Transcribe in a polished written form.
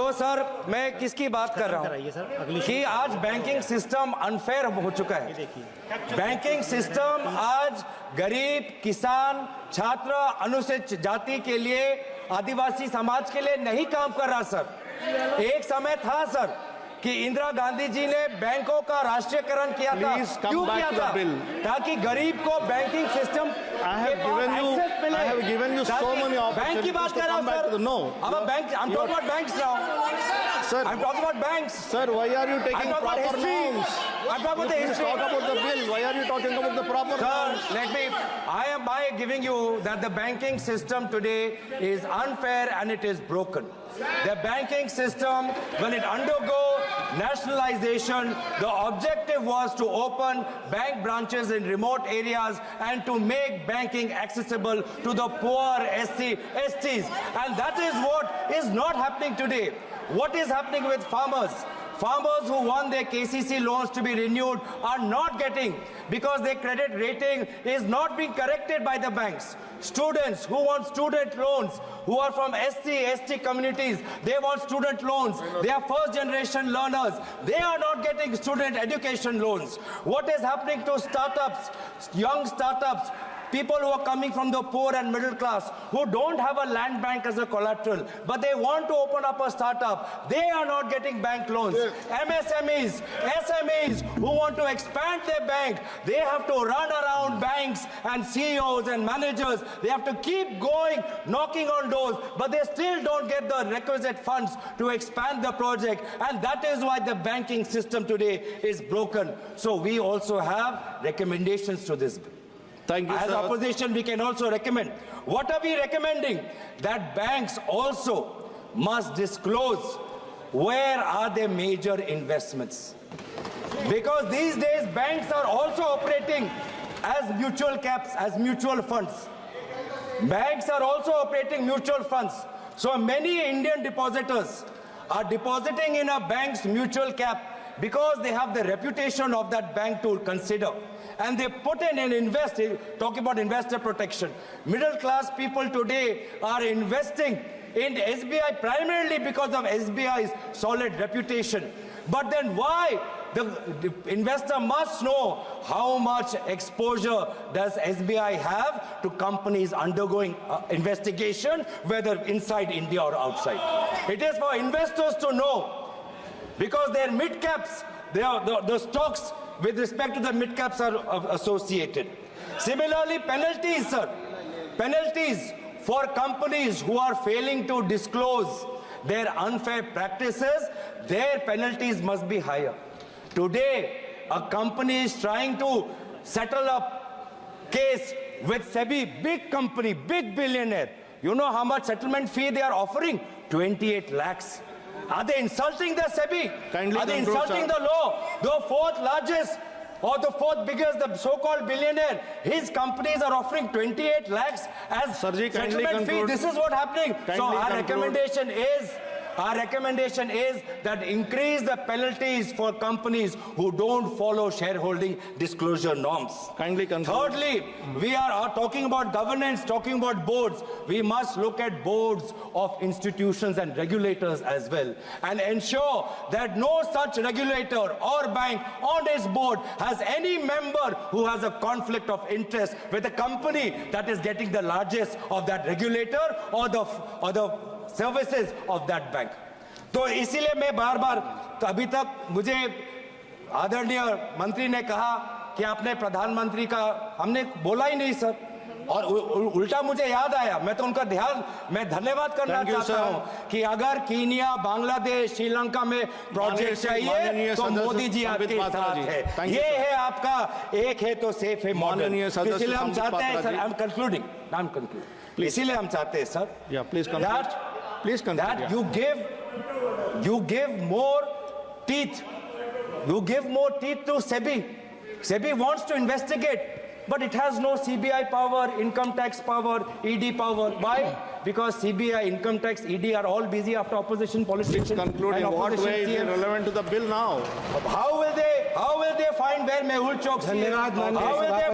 तो सर मैं किसकी बात कर रहा हूँ कि आज बैंकिंग सिस्टम अनफेयर हो चुका है। बैंकिंग सिस्टम आज गरीब, किसान, छात्र, अनुसूचित जाति के लिए, आदिवासी समाज के लिए नहीं काम कर रहा सर। एक समय था सर कि इंदिरा गांधी जी ने बैंकों का राष्ट्रीयकरण किया था। क्यों किया था? ताकि गरीब को बैंकिंग सिस्टम बैंक की बात कर रहा हूं सर। No. अब bank, I'm talking about banks now. Sir, I'm talking about banks. Sir, why are you taking I'm talking about proper history. norms? I'm talking about the Please history. talk about the bill. Why are you talking about the proper norms? Sir, let me. I am by giving you that the banking system today is unfair and it is broken. The banking system, when it undergo nationalization, the objective was to open bank branches in remote areas and to make banking accessible to the poor STs. And that is what is not happening today. What is happening with farmers? Farmers who want their KCC loans to be renewed are not getting because their credit rating is not being corrected by the banks. Students who want student loans, who are from ST communities, they want student loans. They are first generation learners. They are not getting student education loans. What is happening to startups, young startups? People who are coming from the poor and middle class, who don't have a land bank as a collateral, but they want to open up a startup, they are not getting bank loans. MSMEs, SMEs who want to expand their bank, they have to run around banks and CEOs and managers. They have to keep going, knocking on doors, but they still don't get the requisite funds to expand the project. And that is why the banking system today is broken. So we also have recommendations to this bill. Thank you, As sir. opposition, we can also recommend. What are we recommending? That banks also must disclose where are their major investments. Because these days, banks are also operating as mutual caps, as mutual funds. Banks are also operating mutual funds. So many Indian depositors are depositing in a bank's mutual cap because they have the reputation of that bank to consider. And they put in and invest, talking about investor protection. Middle class people today are investing in SBI primarily because of SBI's solid reputation. But then why? The investor must know how much exposure does SBI have to companies undergoing investigation, whether inside India or outside. It is for investors to know because their mid-caps, the stocks with respect to the mid-caps are associated. Similarly, penalties, sir. Penalties for companies who are failing to disclose their unfair practices, their penalties must be higher. Today, a company is trying to settle a case with SEBI, big company, big billionaire. You know how much settlement fee they are offering? 28 lakhs. Are they insulting the SEBI? Kindly are they control, insulting sir. the law? The fourth largest or the fourth biggest, the so-called billionaire, his companies are offering 28 lakhs as Sirji, kindly settlement fee. conclude. This is what happening. Kindly So our conclude. recommendation is that increase the penalties for companies who don't follow shareholding disclosure norms. Kindly conclude. Thirdly, we are talking about governance, talking about boards. We must look at boards of institutions and regulators as well and ensure that no such regulator or bank on its board has any member who has a conflict of interest with a company that is getting the largest of that regulator or the services of that bank. तो इसीलिए मैं बार बार, तो अभी तक मुझे आदरणीय मंत्री ने कहा कि आपने प्रधानमंत्री का, हमने बोला ही नहीं सर, और उल्टा मुझे याद आया, मैं तो उनका मैं धन्यवाद करना चाहता हूं कि अगर कीनिया, बांग्लादेश, श्रीलंका में प्रोजेक्ट चाहिए तो मोदी जी आपके साथ है. ये है आपका एक है तो सेफ है मॉडल. इसलिए हम चाहते हैं सर, आई एम कंक्लूडिंग, इसीलिए हम चाहते हैं sir that you give more teeth. You give more teeth to SEBI. SEBI wants to investigate, but it has no CBI power, income tax power, ED power. Why? Because CBI, income tax, ED are all busy after opposition politicians. Conclude in what way is relevant to the bill now? How will they find where Mehul Choksi is? How will they